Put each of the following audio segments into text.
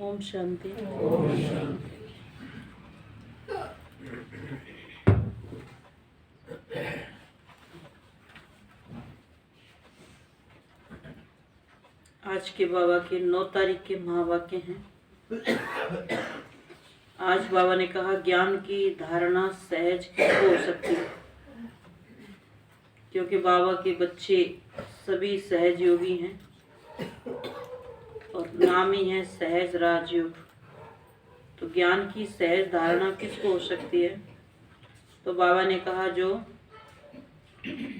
ओम शांति। ओम शांति। आज के बाबा के 9 तारीख के महावाक्य हैं। आज बाबा ने कहा ज्ञान की धारणा सहज किसको हो सकती है, क्योंकि बाबा के बच्चे सभी सहज योगी हैं और नाम ही है सहज राजयोग। तो ज्ञान की सहज धारणा किसको हो सकती है? तो बाबा ने कहा जो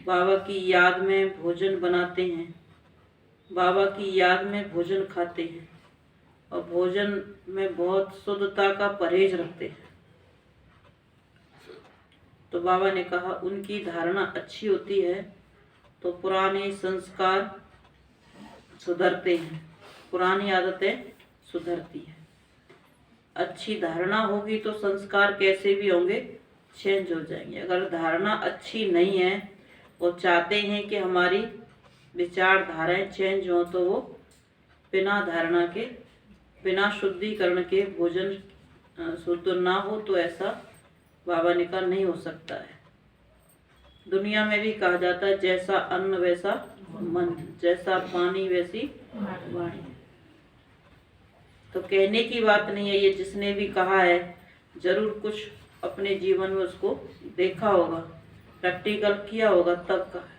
बाबा की याद में भोजन बनाते हैं, बाबा की याद में भोजन खाते हैं और भोजन में बहुत शुद्धता का परहेज रखते हैं। तो बाबा ने कहा उनकी धारणा अच्छी होती है तो पुराने संस्कार सुधरते हैं, पुरानी आदतें सुधरती है। अच्छी धारणा होगी तो संस्कार कैसे भी होंगे चेंज हो जाएंगे। अगर धारणा अच्छी नहीं है और चाहते हैं कि हमारी विचारधाराएं चेंज हो तो वो बिना धारणा के, बिना शुद्धिकरण के भोजन शुद्ध ना हो तो ऐसा बाबा ने कहा नहीं हो सकता है। दुनिया में भी कहा जाता है जैसा अन्न वैसा मन, जैसा पानी वैसी वाणी। तो कहने की बात नहीं है, ये जिसने भी कहा है जरूर कुछ अपने जीवन में उसको देखा होगा, प्रैक्टिकल किया होगा तब कहा है।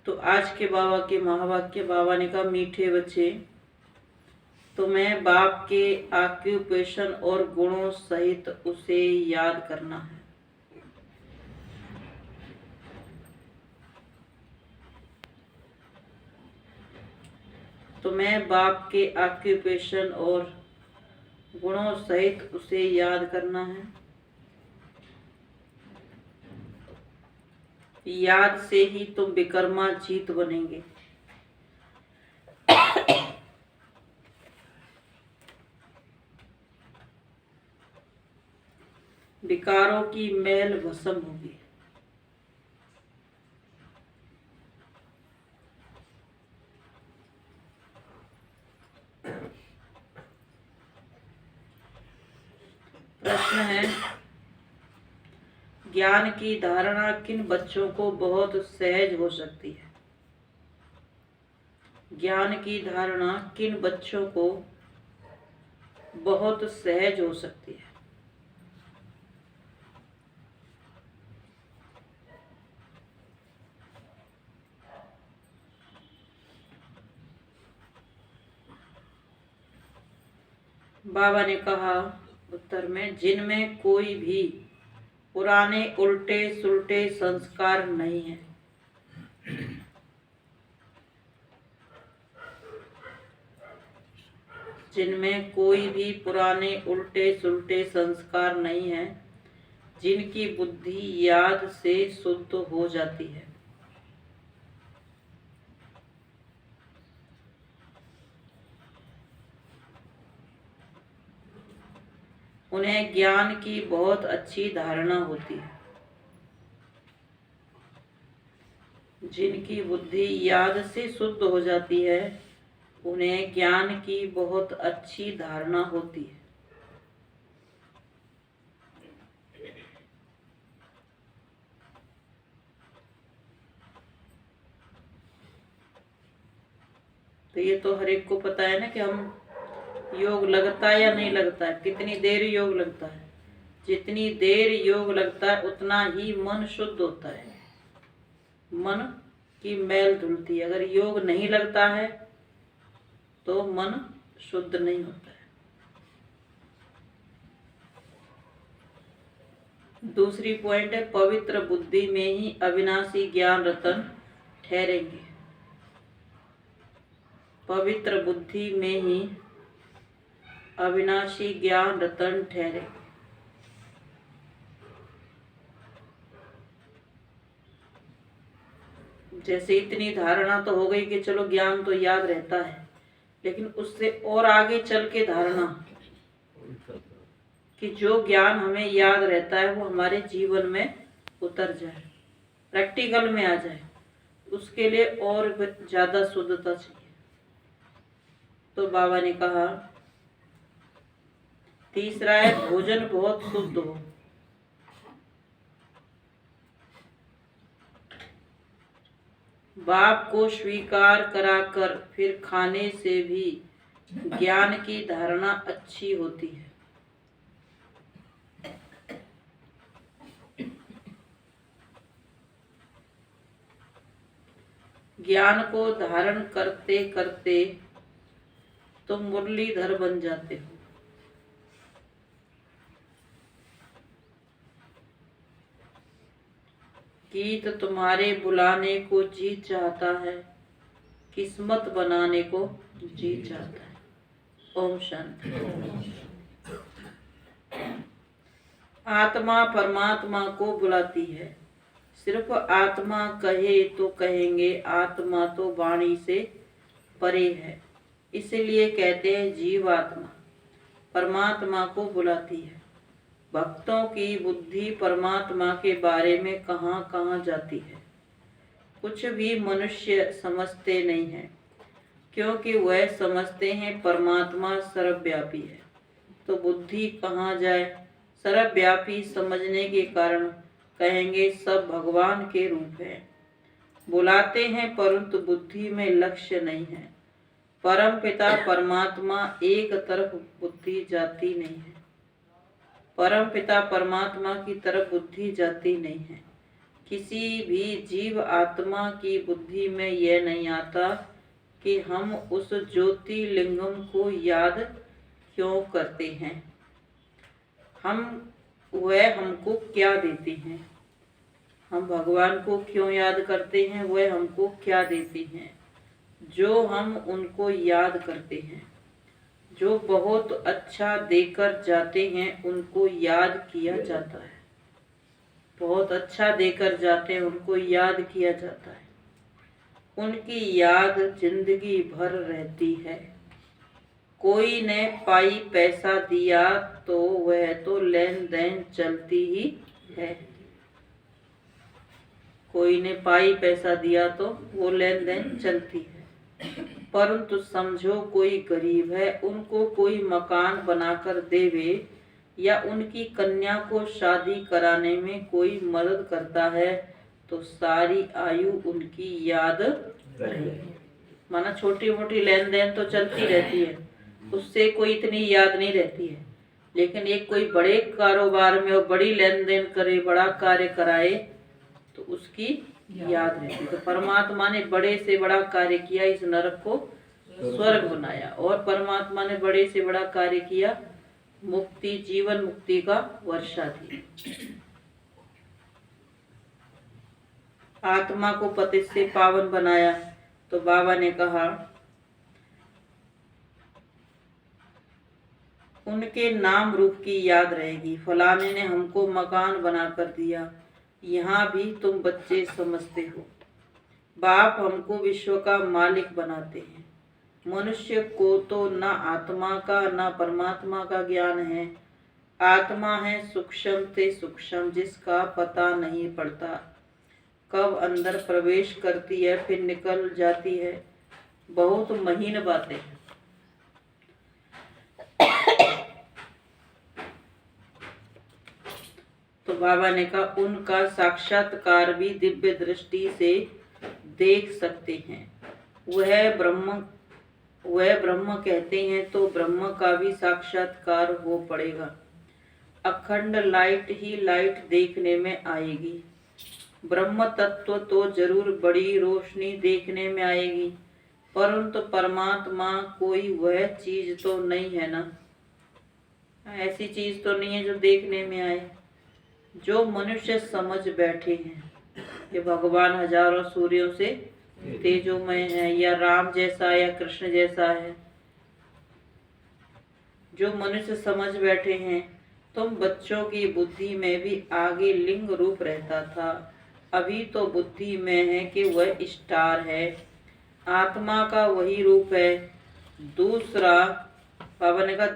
तो आज के बाबा के महावाक्य, बाबा ने कहा मीठे बच्चे तुम्हें बाप के ऑक्यूपेशन और गुणों सहित उसे याद करना है। तुम्हें बाप के ऑक्यूपेशन और गुणों सहित उसे याद करना है। याद से ही तुम विकर्मा जीत बनेंगे। विकारों की मैल भस्म होगी। प्रश्न है ज्ञान की धारणा किन बच्चों को बहुत सहज हो सकती है? ज्ञान की धारणा किन बच्चों को बहुत सहज हो सकती है? बाबा ने कहा उत्तर में जिनमें कोई भी पुराने उल्टे सुलटे संस्कार नहीं है। जिनमें कोई भी पुराने उल्टे सुलटे संस्कार नहीं है, जिनकी बुद्धि याद से शुद्ध हो जाती है। उन्हें ज्ञान की बहुत अच्छी धारणा होती है। जिनकी बुद्धि याद से शुद्ध हो जाती है उन्हें ज्ञान की बहुत अच्छी धारणा होती है। तो ये तो हर एक को पता है ना कि हम योग लगता है या नहीं लगता है, कितनी देर योग लगता है। जितनी देर योग लगता है उतना ही मन शुद्ध होता है, मन की मैल धुलती है। अगर योग नहीं लगता है तो मन शुद्ध नहीं होता है। दूसरी पॉइंट है पवित्र बुद्धि में ही अविनाशी ज्ञान रतन ठहरेंगे। पवित्र बुद्धि में ही अविनाशी ज्ञान रतन ठहरे। जैसे इतनी धारणा तो हो गई कि चलो ज्ञान तो याद रहता है, लेकिन उससे और आगे चल के धारणा कि जो ज्ञान हमें याद रहता है वो हमारे जीवन में उतर जाए, प्रैक्टिकल में आ जाए, उसके लिए और ज्यादा शुद्धता चाहिए। तो बाबा ने कहा तीसरा है भोजन बहुत शुद्ध हो। बाप को स्वीकार कराकर फिर खाने से भी ज्ञान की धारणा अच्छी होती है। ज्ञान को धारण करते करते तुम मुरलीधर बन जाते हो। गीत तुम्हारे बुलाने को जी चाहता है, किस्मत बनाने को जी चाहता है। ओम शांति। आत्मा परमात्मा को बुलाती है। सिर्फ आत्मा कहे तो कहेंगे, आत्मा तो वाणी से परे है, इसलिए कहते हैं जीव आत्मा परमात्मा को बुलाती है। भक्तों की बुद्धि परमात्मा के बारे में कहाँ कहाँ जाती है, कुछ भी मनुष्य समझते नहीं है, क्योंकि वह समझते हैं परमात्मा सर्वव्यापी है। तो बुद्धि कहाँ जाए? सर्वव्यापी समझने के कारण कहेंगे सब भगवान के रूप है। बुलाते हैं परंतु बुद्धि में लक्ष्य नहीं है। परम पिता परमात्मा एक तरफ बुद्धि जाती नहीं है। परम पिता परमात्मा की तरफ बुद्धि जाती नहीं है। किसी भी जीव आत्मा की बुद्धि में यह नहीं आता कि हम उस ज्योतिर्लिंगम को याद क्यों करते हैं, वह हमको क्या देते हैं। हम भगवान को क्यों याद करते हैं, वह हमको क्या देते हैं। जो हम उनको याद करते हैं, जो बहुत अच्छा देकर जाते हैं, उनको याद किया जाता है। बहुत अच्छा देकर जाते हैं, उनको याद किया जाता है। उनकी याद जिंदगी भर रहती है। कोई ने पाई पैसा दिया तो वह तो लेन देन चलती ही है। कोई ने पाई पैसा दिया तो वो लेन देन चलती है। परंतु समझो कोई गरीब है, उनको कोई मकान बनाकर देवे या उनकी कन्या को शादी कराने में कोई मदद करता है तो सारी आयु उनकी याद रहेगी। माना छोटी मोटी लेन देन तो चलती रहती है, उससे कोई इतनी याद नहीं रहती है। लेकिन एक कोई बड़े कारोबार में और बड़ी लेन देन करे, बड़ा कार्य कराए तो उसकी याद रहती है। तो परमात्मा ने बड़े से बड़ा कार्य किया, इस नरक को स्वर्ग बनाया। और परमात्मा ने बड़े से बड़ा कार्य किया, मुक्ति जीवन मुक्ति का वर्षा दी। आत्मा को पतित से पावन बनाया। तो बाबा ने कहा उनके नाम रूप की याद रहेगी। फलाने ने हमको मकान बनाकर दिया, यहाँ भी तुम बच्चे समझते हो। बाप हमको विश्व का मालिक बनाते हैं। मनुष्य को तो ना आत्मा का ना परमात्मा का ज्ञान है। आत्मा है सूक्ष्म से सूक्ष्म, जिसका पता नहीं पड़ता, कब अंदर प्रवेश करती है फिर निकल जाती है। बहुत महीन बातें। तो बाबा ने कहा उनका साक्षात्कार भी दिव्य दृष्टि से देख सकते हैं। वह ब्रह्म कहते हैं तो ब्रह्म का भी साक्षात्कार हो पड़ेगा। अखंड लाइट ही लाइट देखने में आएगी। ब्रह्म तत्व तो जरूर बड़ी रोशनी देखने में आएगी, परंतु परमात्मा कोई वह चीज तो नहीं है ना। ऐसी चीज तो नहीं है जो देखने में आए। जो मनुष्य समझ बैठे हैं कि भगवान हजारों सूर्यों से तेजोमय है, या राम जैसा या कृष्ण जैसा है, जो मनुष्य समझ बैठे हैं, तुम बच्चों की बुद्धि में भी आगे लिंग रूप रहता था, अभी तो बुद्धि में है कि वह स्टार है। आत्मा का वही रूप है। दूसरा बाबा ने कहा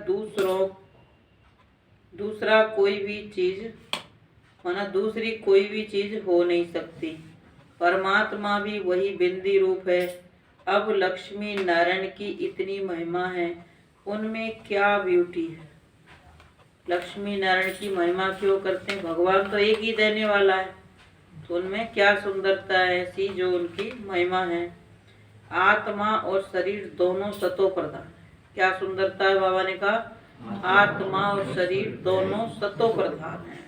दूसरा कोई भी चीज, माना दूसरी कोई भी चीज हो नहीं सकती। परमात्मा भी वही बिंदी रूप है। अब लक्ष्मी नारायण की इतनी महिमा है, उनमें क्या ब्यूटी है। लक्ष्मी नारायण की महिमा क्यों करते हैं? भगवान तो एक ही देने वाला है, तो उनमें क्या सुंदरता है ऐसी जो उनकी महिमा है। आत्मा और शरीर दोनों सतो प्रधान है। क्या सुंदरता है? बाबा ने कहा आत्मा और शरीर दोनों सतो प्रधान है,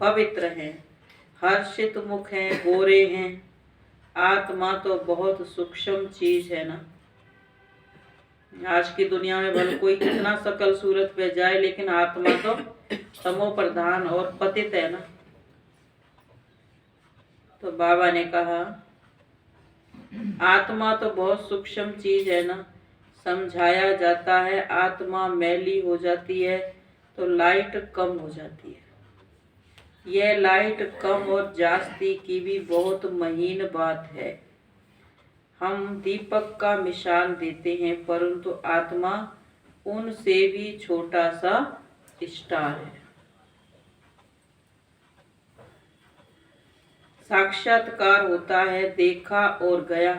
पवित्र हैं, हर्षित मुख हैं, गोरे हैं। आत्मा तो बहुत सूक्ष्म चीज है ना। आज की दुनिया में भले कोई कितना सकल सूरत पे जाए, लेकिन आत्मा तो तमो प्रधान और पतित है ना। तो बाबा ने कहा आत्मा तो बहुत सूक्ष्म चीज है ना। समझाया जाता है आत्मा मैली हो जाती है तो लाइट कम हो जाती है। यह लाइट कम और जास्ती की भी बहुत महीन बात है। हम दीपक का मिसाल देते हैं, परंतु आत्मा उनसे भी छोटा सा स्टार है। साक्षात्कार होता है, देखा और गया।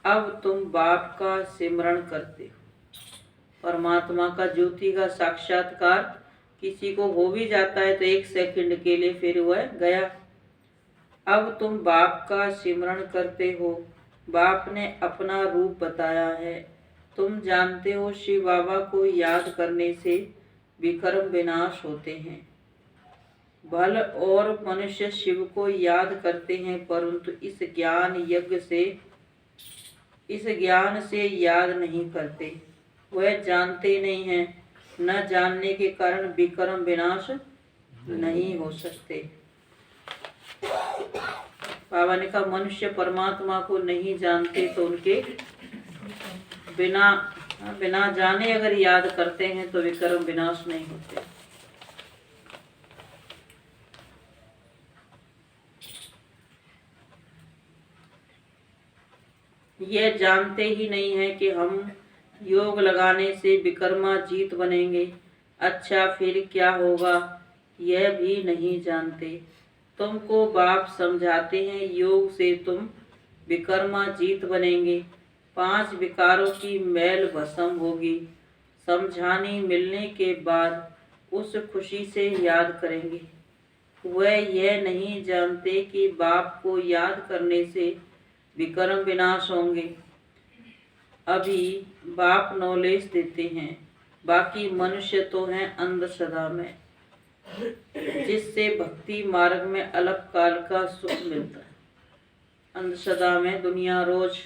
अब तुम बाप का सिमरण करते हो। परमात्मा का ज्योति का साक्षात्कार किसी को हो भी जाता है तो 1 सेकंड के लिए, फिर वह गया। अब तुम बाप का सिमरण करते हो। बाप ने अपना रूप बताया है। तुम जानते हो शिव बाबा को याद करने से विकर्म विनाश होते हैं। भल और मनुष्य शिव को याद करते हैं, परंतु इस ज्ञान से याद नहीं करते। वह जानते नहीं हैं। न जानने के कारण विकर्म विनाश नहीं हो सकते। बाबा ने कहा मनुष्य परमात्मा को नहीं जानते तो उनके बिना जाने अगर याद करते हैं तो विकर्म विनाश नहीं होते। यह जानते ही नहीं है कि हम योग लगाने से विकर्मा जीत बनेंगे। अच्छा फिर क्या होगा यह भी नहीं जानते। तुमको बाप समझाते हैं योग से तुम विकर्मा जीत बनेंगे। 5 विकारों की मैल भस्म होगी। समझाने मिलने के बाद उस खुशी से याद करेंगे। वह यह नहीं जानते कि बाप को याद करने से विकर्म विनाश होंगे। अभी बाप नॉलेज देते हैं, बाकी मनुष्य तो हैं अंधश्रद्धा में, जिससे भक्ति मार्ग में अलग काल का सुख मिलता है। अंधश्रद्धा में दुनिया रोज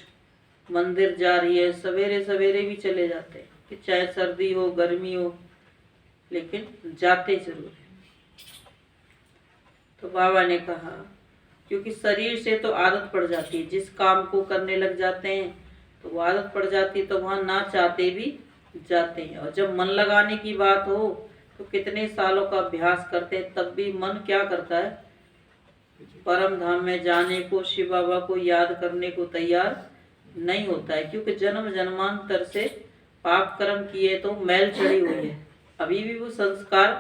मंदिर जा रही है, सवेरे सवेरे भी चले जाते हैं कि चाहे सर्दी हो गर्मी हो, लेकिन जाते जरूर है। तो बाबा ने कहा क्योंकि शरीर से तो आदत पड़ जाती है, जिस काम को करने लग जाते हैं तो वो आदत पड़ जाती है, तो वहाँ ना चाहते भी जाते हैं। और जब मन लगाने की बात हो तो कितने सालों का अभ्यास करते हैं, तब भी मन क्या करता है? परम धाम में जाने को, शिव बाबा को याद करने को तैयार नहीं होता है, क्योंकि जन्म जन्मांतर से पाप कर्म किए तो मैल चढ़ी हुई है। अभी भी वो संस्कार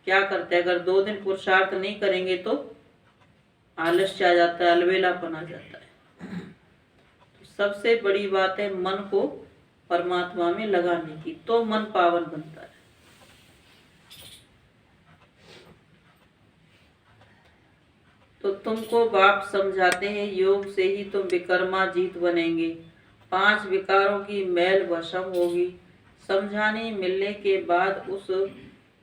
क्या करते हैं, अगर 2 दिन पुरुषार्थ नहीं करेंगे तो आलस्य आ जाता है, अलबेलापन आ जाता है। तो सबसे बड़ी बात है मन को परमात्मा में लगाने की, तो मन पावन बनता है। तो तुमको बाप समझाते हैं योग से ही तुम विकर्मा जीत बनेंगे। 5 विकारों की मैल भस्म होगी। समझाने मिलने के बाद उस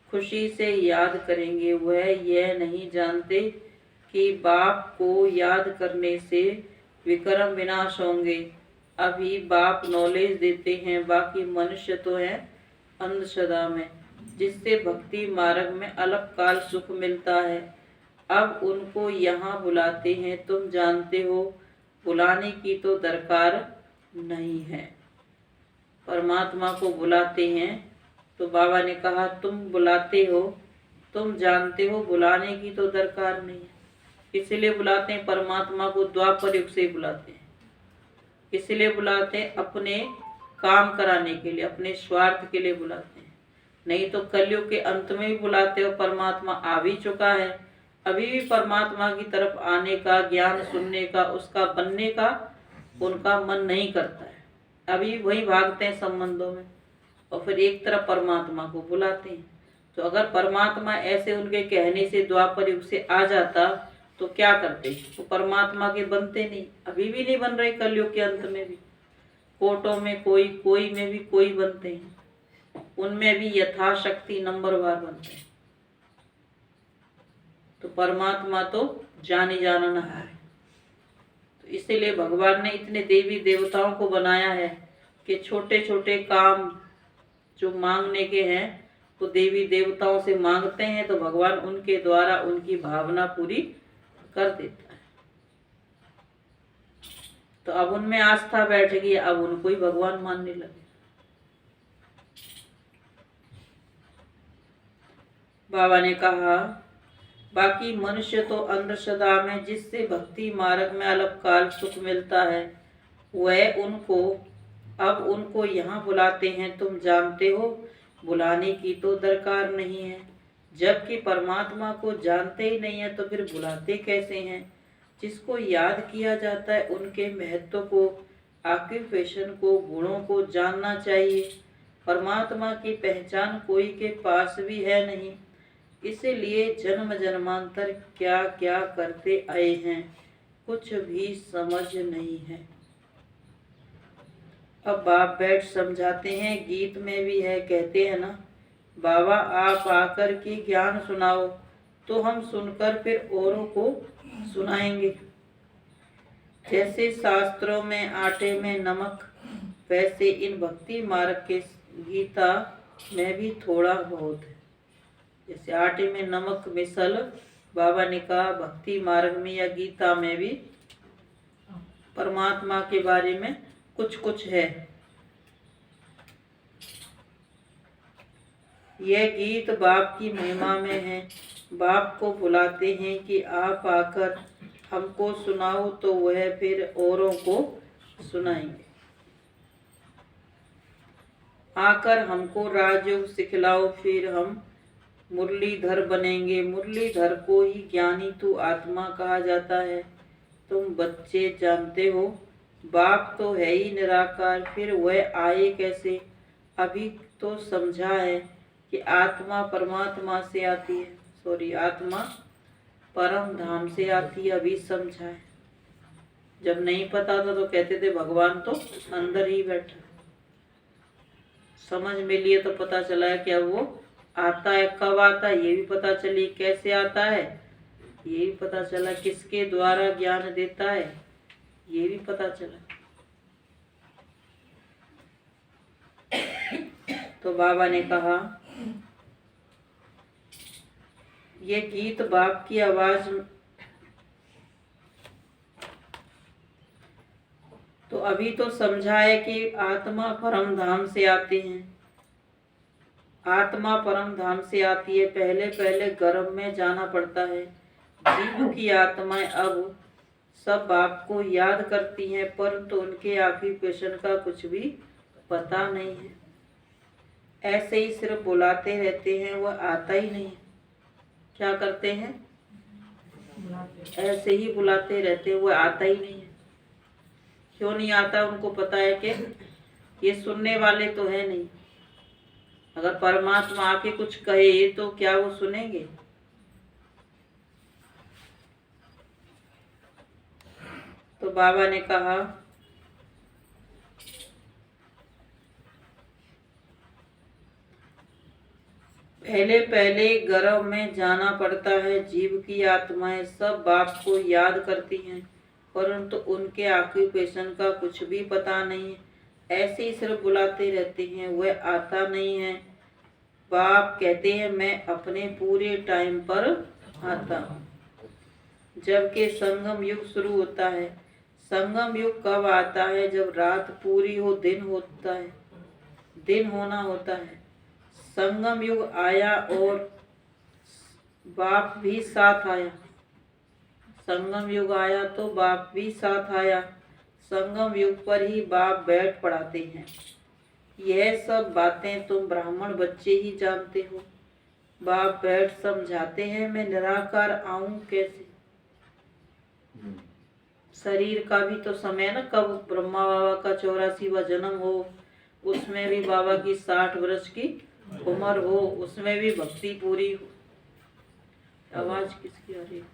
खुशी से याद करेंगे। वह यह नहीं जानते कि बाप को याद करने से विकर्म विनाश होंगे। अभी बाप नॉलेज देते हैं, बाकी मनुष्य तो है अंधश्रद्धा में, जिससे भक्ति मार्ग में अलग काल सुख मिलता है। अब उनको यहाँ बुलाते हैं, तुम जानते हो बुलाने की तो दरकार नहीं है। परमात्मा को बुलाते हैं तो बाबा ने कहा तुम बुलाते हो, तुम जानते हो बुलाने की तो दरकार नहीं है। इसलिए बुलाते हैं परमात्मा को, द्वापर युग से बुलाते हैं। इसलिए बुलाते हैं अपने काम कराने के लिए, अपने स्वार्थ के लिए बुलाते हैं। नहीं तो कलयुग के अंत में भी बुलाते हो, परमात्मा आ भी चुका है। अभी भी परमात्मा की तरफ आने का, ज्ञान सुनने का, उसका बनने का उनका मन नहीं करता है, अभी वही भागते हैं संबंधों में और फिर एक तरफ परमात्मा को बुलाते हैं। तो अगर परमात्मा ऐसे उनके कहने से द्वापर युग से आ जाता तो क्या करते? वो परमात्मा के बनते नहीं, अभी भी नहीं बन रहे, कलयुग के अंत में भी कोटों में कोई में भी कोई बनते हैं, उनमें भी यथाशक्ति नंबरवार बनते हैं। तो परमात्मा तो जाने जाना है। तो इसीलिए भगवान ने इतने देवी देवताओं को बनाया है कि छोटे छोटे काम जो मांगने के हैं तो देवी देवताओं से मांगते हैं तो भगवान उनके द्वारा उनकी भावना पूरी कर देता है। तो अब उनमें आस्था बैठ गई, अब उनको ही भगवान मानने लगे। बाबा ने कहा बाकी मनुष्य तो अंधश्रद्धा में जिससे भक्ति मार्ग में अल्पकाल सुख मिलता है वह उनको यहाँ बुलाते हैं। तुम जानते हो बुलाने की तो दरकार नहीं है, जबकि परमात्मा को जानते ही नहीं है तो फिर बुलाते कैसे हैं? जिसको याद किया जाता है उनके महत्व को, ऑक्यूपेशन को, गुणों को जानना चाहिए। परमात्मा की पहचान कोई के पास भी है नहीं, इसलिए जन्म जन्मांतर क्या क्या करते आए हैं कुछ भी समझ नहीं है। अब बाप बैठ समझाते हैं, गीत में भी है, कहते हैं ना, बाबा आप आकर के ज्ञान सुनाओ तो हम सुनकर फिर औरों को सुनाएंगे। जैसे शास्त्रों में आटे में नमक, वैसे इन भक्ति मार्ग के गीता में भी थोड़ा बहुत है। जैसे आटे में नमक मिसल, बाबा ने कहा भक्ति मार्ग में या गीता में भी परमात्मा के बारे में कुछ कुछ है। यह गीत बाप की महिमा में है। बाप को बुलाते हैं कि आप आकर हमको सुनाओ तो वह फिर औरों को सुनाएंगे। आकर हमको राजयोग सिखलाओ फिर हम मुरलीधर बनेंगे। मुरलीधर को ही ज्ञानी तू आत्मा कहा जाता है। तुम बच्चे जानते हो बाप तो है ही निराकार, फिर वह आए कैसे? अभी तो समझा है कि आत्मा परमात्मा से आती है, आत्मा परम धाम से आती है, अभी समझा है। जब नहीं पता था तो कहते थे भगवान तो अंदर ही बैठा। समझ में लिए तो पता चला है कि अब वो आता है, कब आता है ये भी पता चली, कैसे आता है ये भी पता चला, किसके द्वारा ज्ञान देता है ये भी पता चला। तो बाबा ने कहा ये गीत बाप की आवाज, तो अभी तो समझा है कि आत्मा परम धाम से आते हैं। आत्मा परम धाम से आती है, पहले पहले गर्भ में जाना पड़ता है। जीव की आत्माएं अब सब बाप को याद करती हैं, परंतु उनके ऑक्यूपेशन का कुछ भी पता नहीं है। ऐसे ही सिर्फ बुलाते रहते हैं, वह आता ही नहीं। क्या करते हैं? ऐसे ही बुलाते रहते हैं, वह आता ही नहीं है। क्यों नहीं आता? उनको पता है कि ये सुनने वाले तो है नहीं। अगर परमात्मा आके कुछ कहे तो क्या वो सुनेंगे? तो बाबा ने कहा पहले पहले गर्भ में जाना पड़ता है। जीव की आत्माएं सब बाप को याद करती हैं, परंतु उनके ऑक्यूपेशन का कुछ भी पता नहीं है। ऐसे ही सिर्फ बुलाते रहते हैं, वह आता नहीं है। बाप कहते हैं मैं अपने पूरे टाइम पर आता हूँ। जबकि संगम युग शुरू होता है। संगम युग कब आता है? जब रात पूरी हो, दिन होता है, दिन होना होता है। संगम युग आया और बाप भी साथ आया। संगम युग आया तो बाप भी साथ आया। संगम युग पर ही बाप बैठ पढ़ाते हैं। यह सब बातें तुम ब्राह्मण बच्चे ही जानते हो। बाप बैठ समझाते हैं मैं निराकार आऊं कैसे। शरीर का भी तो समय है ना, कब ब्रह्मा बाबा का 84वां जन्म हो, उसमें भी बाबा की 60 वर्ष की उम्र हो, उसमें भी भक्ति पूरी हो। आवाज किसकी आ रही है?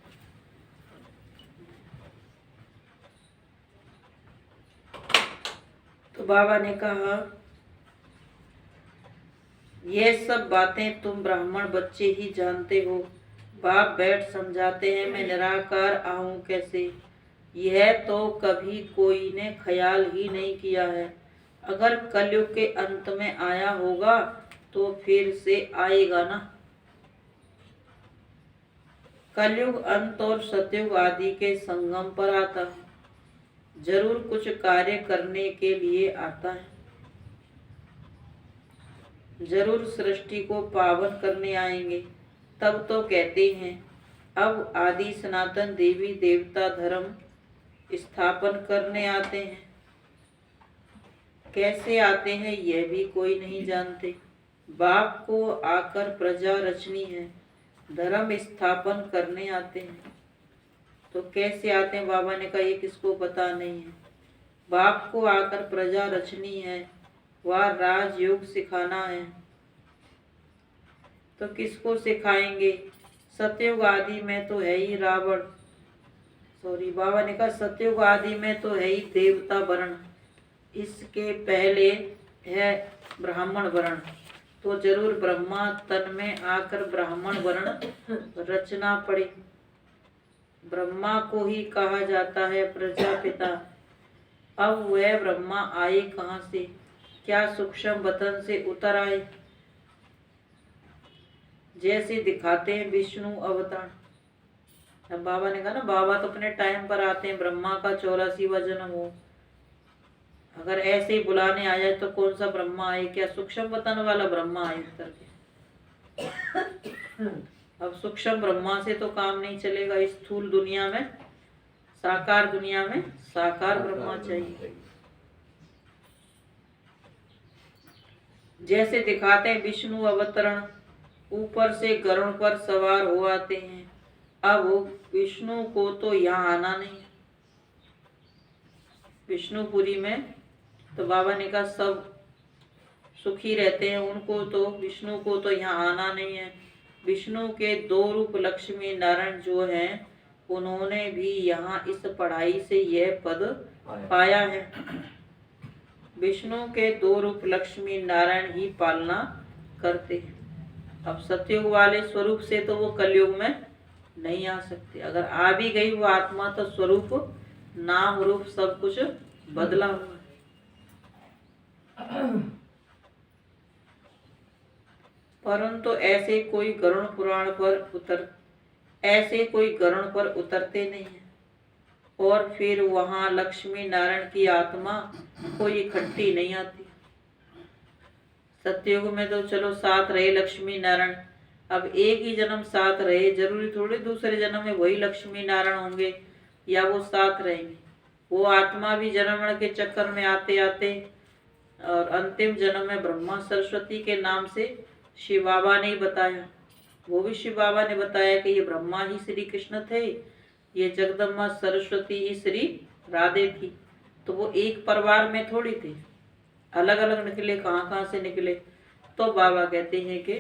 तो बाबा ने कहा ये सब बातें तुम ब्राह्मण बच्चे ही जानते हो। बाप बैठ समझाते हैं मैं निराकार आऊं कैसे। यह तो कभी कोई ने ख्याल ही नहीं किया है। अगर कलयुग के अंत में आया होगा तो फिर से आएगा ना। कलयुग अंत और सतयुग आदि के संगम पर आता है। जरूर कुछ कार्य करने के लिए आता है। जरूर सृष्टि को पावन करने आएंगे। तब तो कहते हैं अब आदि सनातन देवी देवता धर्म स्थापन करने आते हैं। कैसे आते हैं यह भी कोई नहीं जानते। बाप को आकर प्रजा रचनी है, धर्म स्थापन करने आते हैं। तो कैसे आते हैं? बाबा ने कहा ये किसको पता नहीं है। बाप को आकर प्रजा रचनी है, वह राजयोग सिखाना है। तो किसको सिखाएंगे? सतयुग आदि में तो है ही रावण, बाबा ने कहा सतयुग आदि में तो है ही देवता वर्ण, इसके पहले है ब्राह्मण वर्ण। तो जरूर ब्रह्मा तन में आकर ब्राह्मण वर्ण रचना पड़े। ब्रह्मा को ही कहा जाता है प्रजापिता। अब वह ब्रह्मा आए कहाँ से? क्या सूक्ष्म वतन से उतर आए? जैसे दिखाते हैं विष्णु अवतार। अब बाबा ने कहा ना बाबा तो अपने टाइम पर आते हैं, ब्रह्मा का 84वां जन्म हो। अगर ऐसे ही बुलाने आ जाए तो कौन सा ब्रह्मा आए? क्या सूक्ष्म वतन वाला ब्रह्मा आए उतर के? अब सूक्ष्म ब्रह्मा से तो काम नहीं चलेगा। स्थूल दुनिया में, साकार दुनिया में साकार ब्रह्मा चाहिए। जैसे दिखाते हैं विष्णु अवतरण, ऊपर से गरुड़ पर सवार हो आते हैं। अब विष्णु को तो यहाँ आना नहीं है। विष्णुपुरी में तो बाबा ने कहा सब सुखी रहते हैं, उनको तो विष्णु को तो यहाँ आना नहीं है। विष्णु के 2 रूप लक्ष्मी नारायण जो हैं, उन्होंने भी यहाँ इस पढ़ाई से यह पद पाया है। विष्णु के 2 रूप लक्ष्मी नारायण ही पालना करते हैं। अब सतयुग वाले स्वरूप से तो वो कलयुग में नहीं आ सकते। अगर आ भी गई वो आत्मा तो स्वरूप नाम रूप सब कुछ बदला हुआ है। परंतु ऐसे कोई गरुड़ पर उतरते नहीं है। और फिर वहां लक्ष्मी नारायण की आत्मा कोई इकट्ठी नहीं आती। सतयुग में तो चलो साथ रहे लक्ष्मी नारायण, अब एक ही जन्म साथ रहे, जरूरी थोड़ी दूसरे जन्म में वही लक्ष्मी नारायण होंगे या वो साथ रहेंगे। वो आत्मा भी जन्म मरण के चक्कर में आते आते और अंतिम जन्म में ब्रह्मा सरस्वती के नाम से शिव बाबा ने बताया। वो भी शिव बाबा ने बताया कि ये ब्रह्मा ही श्री कृष्ण थे, ये जगदम्बा सरस्वती ही श्री राधे थी। तो वो एक परिवार में थोड़ी थे, अलग अलग निकले। कहाँ कहाँ से निकले? तो बाबा कहते हैं कि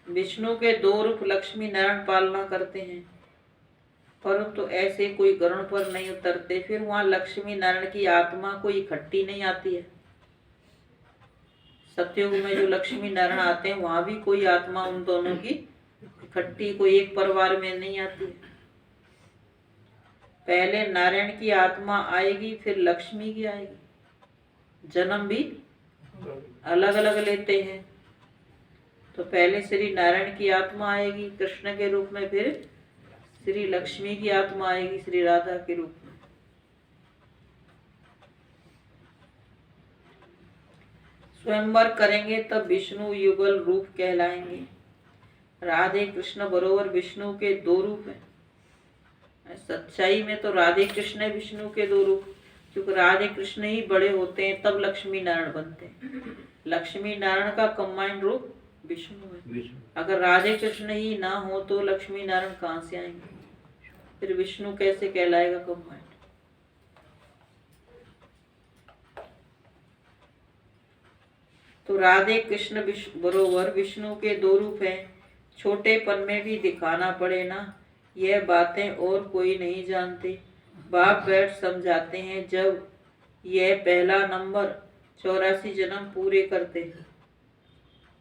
विष्णु के 2 रूप लक्ष्मी नारायण पालना करते हैं, परंतु ऐसे कोई गरुड़ पर नहीं उतरते। फिर वहां लक्ष्मी नारायण की आत्मा कोई इकट्ठी नहीं आती है। सतयुग में जो लक्ष्मी नारायण आते हैं वहां भी कोई आत्मा उन दोनों की इकट्ठी कोई एक परिवार में नहीं आती है। पहले नारायण की आत्मा आएगी, फिर लक्ष्मी की आएगी। जन्म भी अलग अलग लेते हैं। तो पहले श्री नारायण की आत्मा आएगी कृष्ण के रूप में, फिर श्री लक्ष्मी की आत्मा आएगी श्री राधा के रूप में। स्वयंवर करेंगे तब विष्णु युगल रूप कहलाएंगे। राधे कृष्ण बरोबर विष्णु के 2 रूप हैं। सच्चाई में तो राधे कृष्ण विष्णु के 2 रूप, क्योंकि राधे कृष्ण ही बड़े होते हैं तब लक्ष्मी नारायण बनते हैं। लक्ष्मी नारायण का कंबाइंड रूप विष्णु है। अगर राधे कृष्ण ही ना हो तो लक्ष्मी नारायण कहाँ से आएंगे? फिर विष्णु कैसे कहलाएगा कंबाइंड? तो राधे कृष्ण बरोबर विष्णु के दो रूप हैं। छोटेपन में भी दिखाना पड़े ना, यह बातें और कोई नहीं जानते। बाप बैठ समझाते हैं। जब यह पहला नंबर 84 जन्म पूरे करते हैं,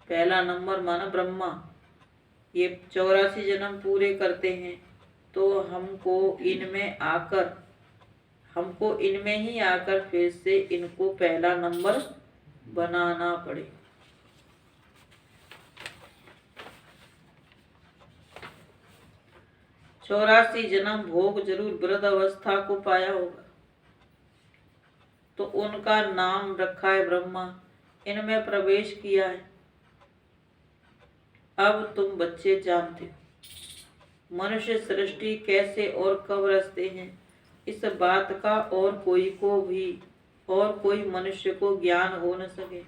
पहला नंबर माना ब्रह्मा, ये 84 जन्म पूरे करते हैं तो हमको इनमें ही आकर फिर से इनको पहला नंबर बनाना पड़े। चौरासी जन्म भोग जरूर वृद्ध अवस्था को पाया होगा, तो उनका नाम रखा है ब्रह्मा, इनमें प्रवेश किया है। अब तुम बच्चे जानते हो मनुष्य सृष्टि कैसे और कब रचते हैं, इस बात का और कोई मनुष्य को ज्ञान हो न सके।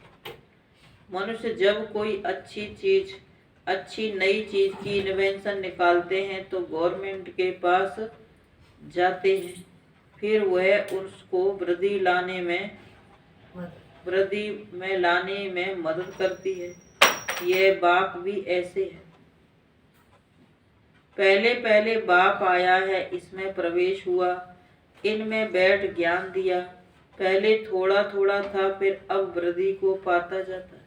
मनुष्य जब कोई अच्छी नई चीज की इन्वेंशन निकालते हैं तो गवर्नमेंट के पास जाते हैं, फिर वह उसको वृद्धि में लाने में मदद करती है। यह बाप भी ऐसे है। पहले बाप आया है, इसमें प्रवेश हुआ, इनमें बैठ ज्ञान दिया। पहले थोड़ा थोड़ा था, फिर अब वृद्धि को पाता जाता है।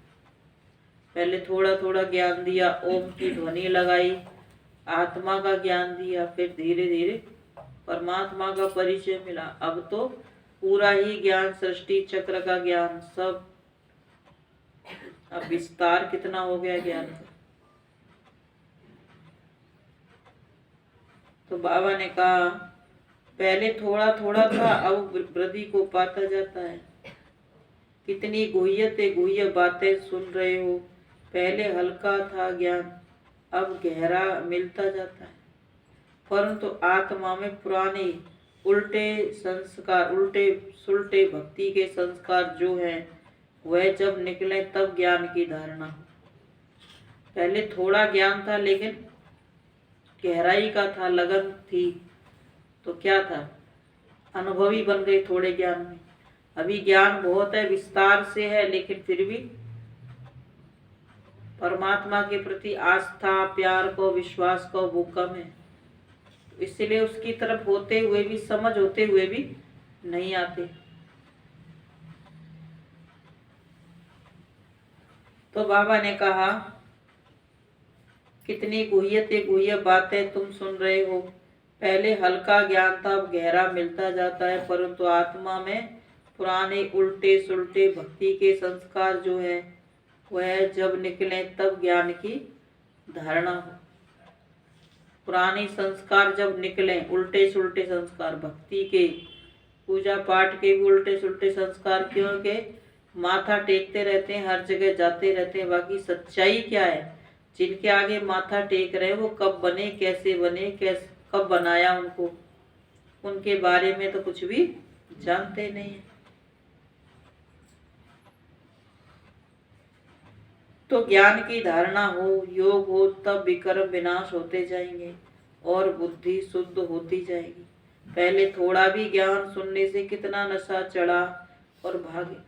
पहले थोड़ा थोड़ा ज्ञान दिया, ओम की ध्वनि लगाई, आत्मा का ज्ञान दिया, फिर धीरे धीरे परमात्मा का परिचय मिला। अब तो पूरा ही ज्ञान, सृष्टि चक्र का ज्ञान, सब। अब विस्तार कितना हो गया ज्ञान का। तो बाबा ने कहा पहले थोड़ा थोड़ा था, अब वृद्धि को पाता जाता है। कितनी गुह्य बातें सुन रहे हो। पहले हल्का था ज्ञान, अब गहरा मिलता जाता है। परंतु आत्मा में पुराने उल्टे सुलटे भक्ति के संस्कार जो हैं, वह जब निकले तब ज्ञान की धारणा हो। पहले थोड़ा ज्ञान था लेकिन गहराई का था, लगन थी, तो क्या था, अनुभवी बन गए थोड़े ज्ञान में। अभी ज्ञान बहुत है, विस्तार से है, लेकिन फिर भी परमात्मा के प्रति आस्था, प्यार को, विश्वास को वो कम है। इसलिए उसकी तरफ होते हुए भी, समझ होते हुए भी नहीं आते। तो बाबा ने कहा कितनी गुह्य बातें तुम सुन रहे हो। पहले हल्का ज्ञान था, अब गहरा मिलता जाता है। परंतु आत्मा में पुराने उल्टे सुलटे भक्ति के संस्कार जो है, वह जब निकले तब ज्ञान की धारणा हो। पुराने संस्कार जब निकले, उल्टे सुलटे संस्कार, भक्ति के, पूजा पाठ के भी उल्टे सुलटे संस्कार, क्योंकि माथा टेकते रहते हैं, हर जगह जाते रहते हैं, बाकी सच्चाई क्या है, जिनके आगे माथा टेक रहे वो कब बने, कैसे बने, कब बनाया उनको, उनके बारे में तो कुछ भी जानते नहीं है। तो ज्ञान की धारणा हो, योग हो, तब विकर्म विनाश होते जाएंगे और बुद्धि शुद्ध होती जाएगी। पहले थोड़ा भी ज्ञान सुनने से कितना नशा चढ़ा और भागे।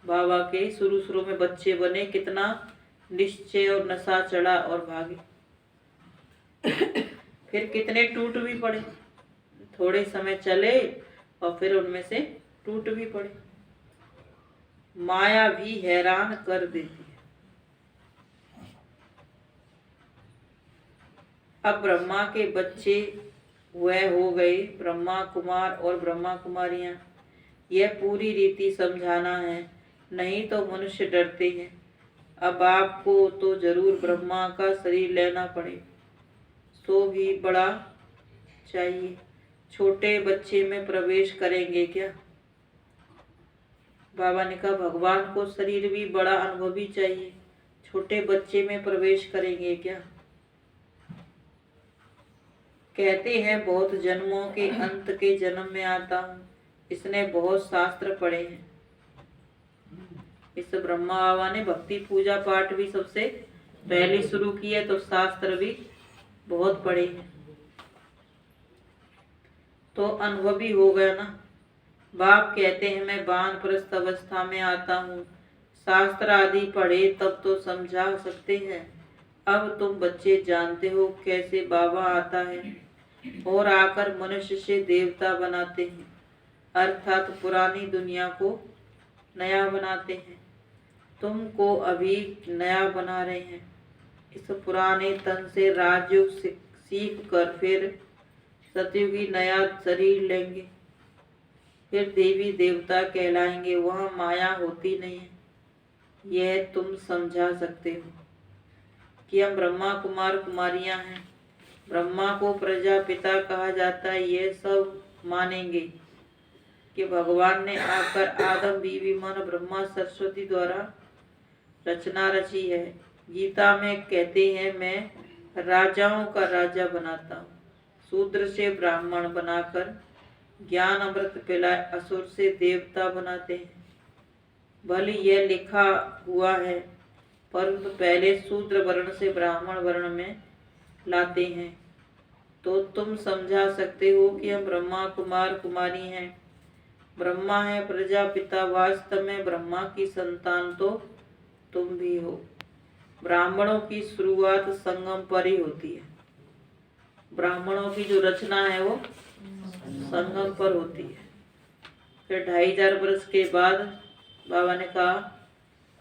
बाबा के शुरू में बच्चे बने, कितना निश्चय और नशा चढ़ा और भागे। फिर कितने टूट भी पड़े, थोड़े समय चले और फिर उनमें से टूट भी पड़े। माया भी हैरान कर देती है। अब ब्रह्मा के बच्चे वह हो गए, ब्रह्मा कुमार और ब्रह्मा कुमारियां। यह पूरी रीति समझाना है, नहीं तो मनुष्य डरते हैं। अब आपको तो जरूर ब्रह्मा का शरीर लेना पड़े, तो भी बड़ा चाहिए। छोटे बच्चे में प्रवेश करेंगे क्या? बाबा ने कहा भगवान को शरीर भी बड़ा अनुभवी चाहिए, छोटे बच्चे में प्रवेश करेंगे क्या? कहते हैं बहुत जन्मों के अंत के जन्म में आता हूँ। इसने बहुत शास्त्र पढ़े हैं, इस ब्रह्मा बाबा ने भक्ति पूजा पाठ भी सबसे पहले शुरू किया, तो शास्त्र भी बहुत पढ़े हैं, तो अनुभवी हो गया ना। बाप कहते हैं मैं वानप्रस्थ अवस्था में आता हूँ, शास्त्र आदि पढ़े तब तो समझा सकते हैं। अब तुम बच्चे जानते हो कैसे बाबा आता है और आकर मनुष्य से देवता बनाते हैं, अर्थात पुरानी दुनिया को नया बनाते हैं। तुमको अभी नया बना रहे हैं। इस पुराने तन से राजयोग सीख कर फिर सतयुगी नया शरीर लेंगे, फिर देवी देवता कहलाएंगे। वह माया होती नहीं है, यह तुम समझा सकते हो कि हम ब्रह्मा कुमार कुमारियां हैं। ब्रह्मा को प्रजापिता कहा जाता है, यह सब मानेंगे कि भगवान ने आकर आदम बीवी मन ब्रह्मा सरस्वती द्वारा रचना रची है। गीता में कहते हैं मैं राजाओं का राजा बनाता हूँ, शूद्र से ब्राह्मण बनाकर ज्ञान अमृत पिलाए असुर से देवता बनाते हैं। भले यह लिखा हुआ है, परंतु पहले शूद्र वर्ण से ब्राह्मण वर्ण में लाते हैं। तो तुम समझा सकते हो कि हम ब्रह्मा कुमार कुमारी हैं। ब्रह्मा है प्रजापिता, वास्तव में ब्रह्मा की संतान तो तुम भी हो। ब्राह्मणों की शुरुआत संगम पर ही होती है। ब्राह्मणों की जो रचना है वो संगम पर होती है। फिर 2500 वर्ष के बाद बाबा ने कहा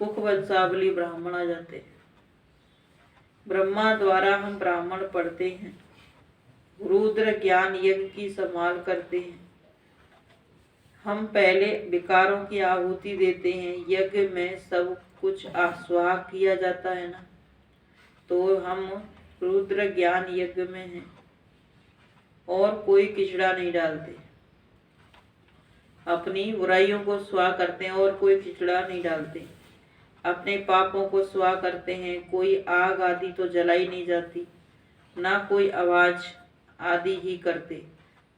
कुक वंशावली ब्राह्मण आ जाते हैं। ब्रह्मा द्वारा हम ब्राह्मण पढ़ते हैं, रुद्र ज्ञान यज्ञ की संभाल करते हैं। हम पहले विकारों की आहुति देते हैं। यज्ञ में सब कुछ आस्वाह किया जाता है ना, तो हम रुद्र ज्ञान यज्ञ में हैं और कोई किचड़ा नहीं डालते। अपनी बुराइयों को स्वाह करते हैं और कोई किचड़ा नहीं डालते। अपने पापों को स्वाह करते हैं, कोई आग आदि तो जलाई नहीं जाती, ना कोई आवाज आदि ही करते।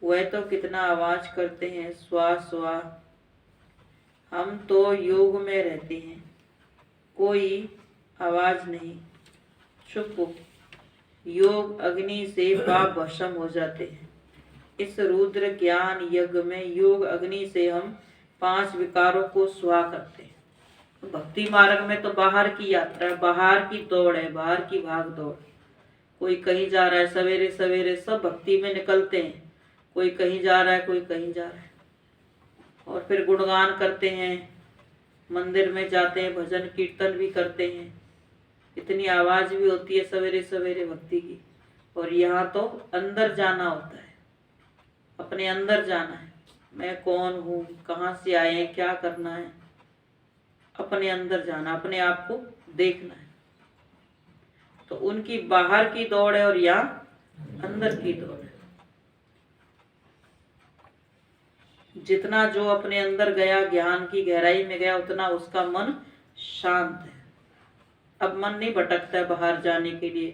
वह तो कितना आवाज करते हैं, स्वाह स्वाह। हम तो योग में रहते हैं, कोई आवाज नहीं, चुप हो। योग अग्नि से पाप भस्म हो जाते हैं। इस रुद्र ज्ञान यज्ञ में योग अग्नि से हम 5 विकारों को स्वाह करते हैं। भक्ति मार्ग में तो बाहर की यात्रा है, बाहर की दौड़ है, बाहर की भाग दौड़। कोई कहीं जा रहा है, सवेरे सवेरे सब भक्ति में निकलते हैं। कोई कहीं जा रहा है, कोई कहीं जा रहा है, और फिर गुणगान करते हैं, मंदिर में जाते हैं, भजन कीर्तन भी करते हैं। इतनी आवाज भी होती है सवेरे सवेरे भक्ति की। और यहाँ तो अंदर जाना होता है, अपने अंदर जाना है। मैं कौन हूँ, कहाँ से आए हैं, क्या करना है, अपने अंदर जाना, अपने आप को देखना है। तो उनकी बाहर की दौड़ है और यहाँ अंदर की दौड़ है। जितना जो अपने अंदर गया, ज्ञान की गहराई में गया, उतना उसका मन शांत है। अब मन नहीं भटकता है बाहर जाने के लिए,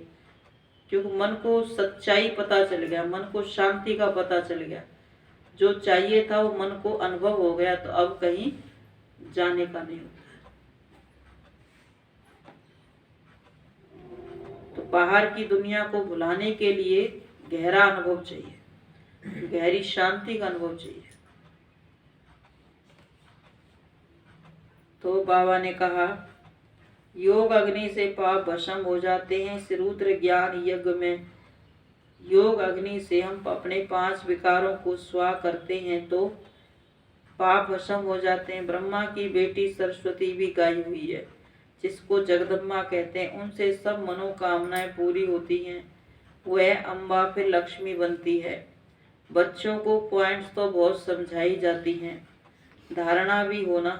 क्योंकि मन को सच्चाई पता चल गया, मन को शांति का पता चल गया। जो चाहिए था वो मन को अनुभव हो गया, तो अब कहीं जाने का नहीं होता है। तो बाहर की दुनिया को भुलाने के लिए गहरा अनुभव चाहिए, गहरी शांति का अनुभव चाहिए। तो बाबा ने कहा योग अग्नि से पाप भस्म हो जाते हैं। इस रुद्र ज्ञान यज्ञ में योग अग्नि से हम अपने 5 विकारों को स्वाह करते हैं, तो पाप भस्म हो जाते हैं। ब्रह्मा की बेटी सरस्वती भी गाई हुई है, जिसको जगदम्बा कहते हैं। उनसे सब मनोकामनाएं पूरी होती हैं। वह अम्बा फिर लक्ष्मी बनती है। बच्चों को पॉइंट्स तो बहुत समझाई जाती हैं। धारणा भी होना,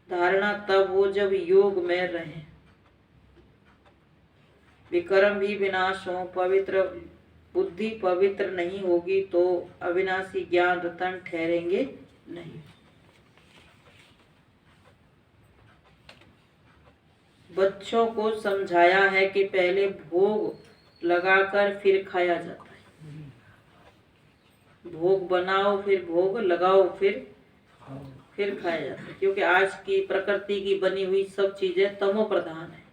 धारणा तब हो जब योग में रहें, विक्रम भी विनाश हो, पवित्र बुद्धि पवित्र नहीं होगी तो अविनाशी ज्ञान रतन ठहरेंगे नहीं। बच्चों को समझाया है कि पहले भोग लगाकर फिर खाया जाता है। भोग बनाओ फिर भोग लगाओ, फिर फिर खाया जाता है, क्योंकि आज की प्रकृति की बनी हुई सब चीजें तमो प्रधान है।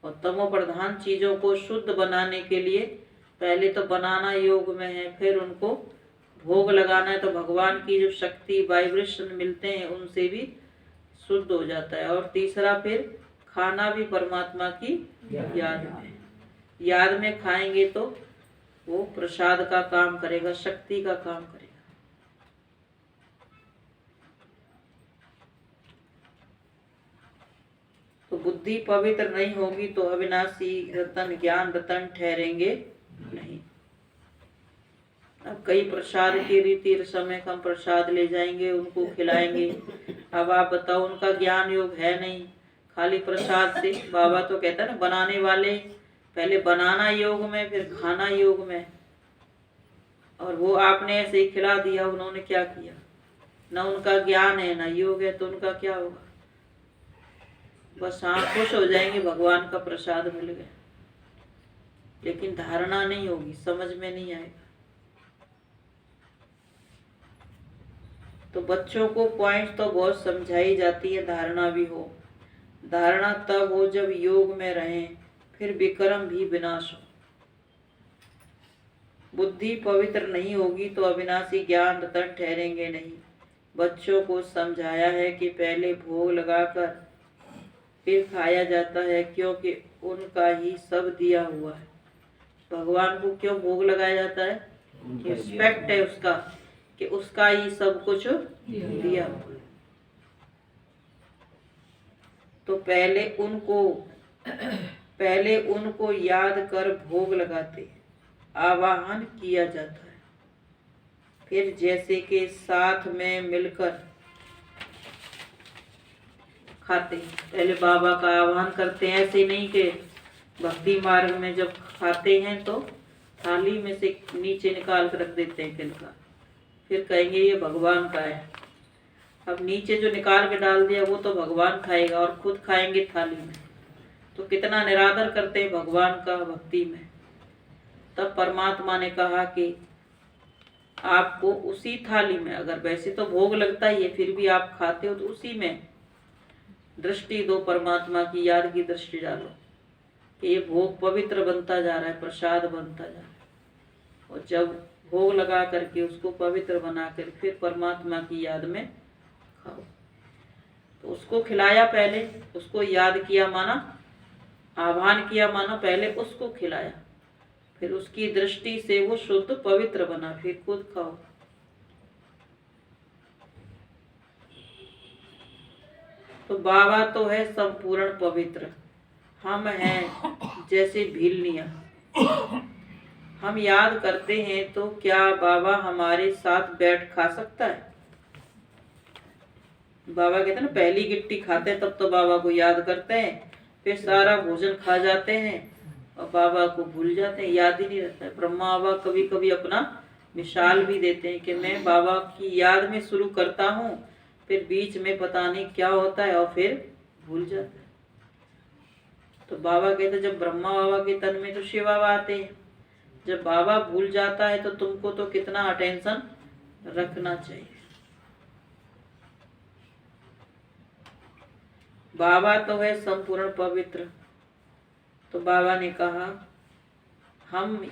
और तमो प्रधान चीजों को शुद्ध बनाने के लिए पहले तो बनाना योग में है, फिर उनको भोग लगाना है, तो भगवान की जो शक्ति वाइब्रेशन मिलते हैं उनसे भी शुद्ध हो जाता है। और तीसरा फिर खाना भी परमात्मा की याद में खाएंगे तो वो प्रसाद का काम करेगा, शक्ति का काम करेगा। तो बुद्धि पवित्र नहीं होगी तो अविनाशी रतन ज्ञान रतन ठहरेंगे नहीं। अब कई प्रसाद की रीति रस्म हम प्रसाद ले जाएंगे, उनको खिलाएंगे। अब आप बताओ, उनका ज्ञान योग है नहीं, खाली प्रसाद से। बाबा तो कहता है ना, बनाने वाले पहले बनाना योग में, फिर खाना योग में। और वो आपने ऐसे ही खिला दिया, उन्होंने क्या किया? ना उनका ज्ञान है ना योग है, तो उनका क्या होगा? बस हाँ, खुश हो जाएंगे, भगवान का प्रसाद मिल गया, लेकिन धारणा नहीं होगी, समझ में नहीं आएगा। तो बच्चों को पॉइंट तो बहुत समझाई जाती है, धारणा भी हो। धारणा तब हो जब योग में रहें, फिर विक्रम भी विनाश हो। बुद्धि पवित्र नहीं होगी तो अविनाशी ज्ञान रतन ठहरेंगे नहीं। बच्चों को समझाया है कि पहले भोग लगाकर फिर खाया जाता है, क्योंकि उनका ही सब दिया हुआ है। भगवान को क्यों भोग लगाया जाता है? रिस्पेक्ट है उसका, कि उसका ही सब कुछ दिया हुआ है। तो पहले उनको याद कर भोग लगाते, आवाहन किया जाता है। फिर जैसे के साथ में मिलकर खाते, पहले बाबा का आह्वान करते हैं। ऐसे नहीं कि भक्ति मार्ग में जब खाते हैं तो थाली में से नीचे निकाल कर रख देते हैं तिनका, फिर कहेंगे ये भगवान का है। अब नीचे जो निकाल के डाल दिया वो तो भगवान खाएगा, और खुद खाएंगे थाली में, तो कितना निरादर करते हैं भगवान का भक्ति में। तब परमात्मा ने कहा कि आपको उसी थाली में, अगर वैसे तो भोग लगता ही है, फिर भी आप खाते हो तो उसी में दृष्टि दो, परमात्मा की याद की दृष्टि डालो कि ये भोग पवित्र बनता जा रहा है, प्रसाद बनता जा रहा है। और जब भोग लगा करके उसको पवित्र बना कर फिर परमात्मा की याद में खाओ। तो उसको खिलाया, पहले उसको याद किया माना, आह्वान किया माना, पहले उसको खिलाया, फिर उसकी दृष्टि से वो शुद्ध पवित्र बना, फिर खुद खाओ। तो बाबा तो है संपूर्ण पवित्र, हम हैं जैसे भीलनिया। हम याद करते हैं तो क्या बाबा हमारे साथ बैठ खा सकता है? बाबा कहते हैं ना, पहली गिट्टी खाते हैं तब तो बाबा को याद करते हैं, फिर सारा भोजन खा जाते हैं और बाबा को भूल जाते हैं, याद ही नहीं रहता है। ब्रह्मा बाबा कभी कभी अपना मिसाल भी देते हैं कि मैं बाबा की याद में शुरू करता हूँ, फिर बीच में पता नहीं क्या होता है और फिर भूल जाता है। तो बाबा कहते जब ब्रह्मा बाबा के तन में तो शिव बाबा आते हैं, जब बाबा भूल जाता है तो तुमको तो कितना अटेंशन रखना चाहिए। बाबा तो है संपूर्ण पवित्र। तो बाबा ने कहा हम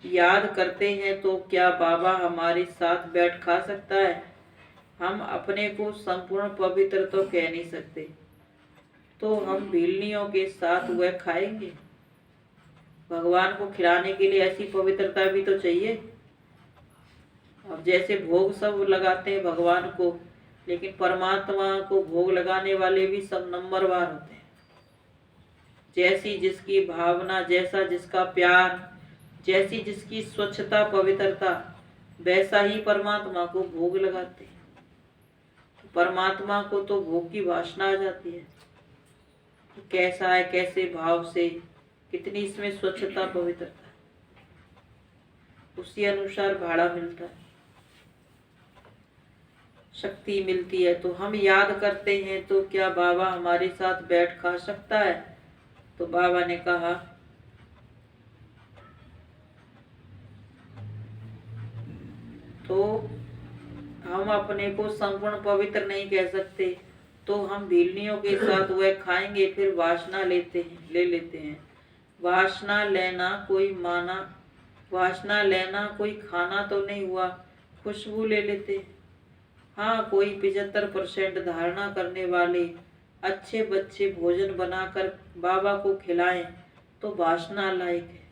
याद करते हैं तो क्या बाबा हमारे साथ बैठ खा सकता है? हम अपने को संपूर्ण पवित्र तो कह नहीं सकते, तो हम भीलनियों के साथ वह खाएंगे। भगवान को खिलाने के लिए ऐसी पवित्रता भी तो चाहिए। अब जैसे भोग सब लगाते हैं भगवान को, लेकिन परमात्मा को भोग लगाने वाले भी सब नंबरवार होते हैं। जैसी जिसकी भावना, जैसा जिसका प्यार, जैसी जिसकी स्वच्छता पवित्रता, वैसा ही परमात्मा को भोग लगाते हैं। परमात्मा को तो भोग की वासना आ जाती है, कैसा है, कैसे भाव से, कितनी इसमें स्वच्छता पवित्रता, उसी अनुसार भाड़ा मिलता है, शक्ति मिलती है। तो हम याद करते हैं तो क्या बाबा हमारे साथ बैठ खा सकता है? तो बाबा ने कहा तो हम अपने को संपूर्ण पवित्र नहीं कह सकते, तो हम भीलनियों के साथ वह खाएंगे, फिर वासना ले लेते हैं। वासना लेना कोई खाना तो नहीं हुआ, खुशबू ले लेते हैं। हाँ, कोई 75% धारणा करने वाले अच्छे बच्चे भोजन बनाकर बाबा को खिलाएं तो वासना लायक है।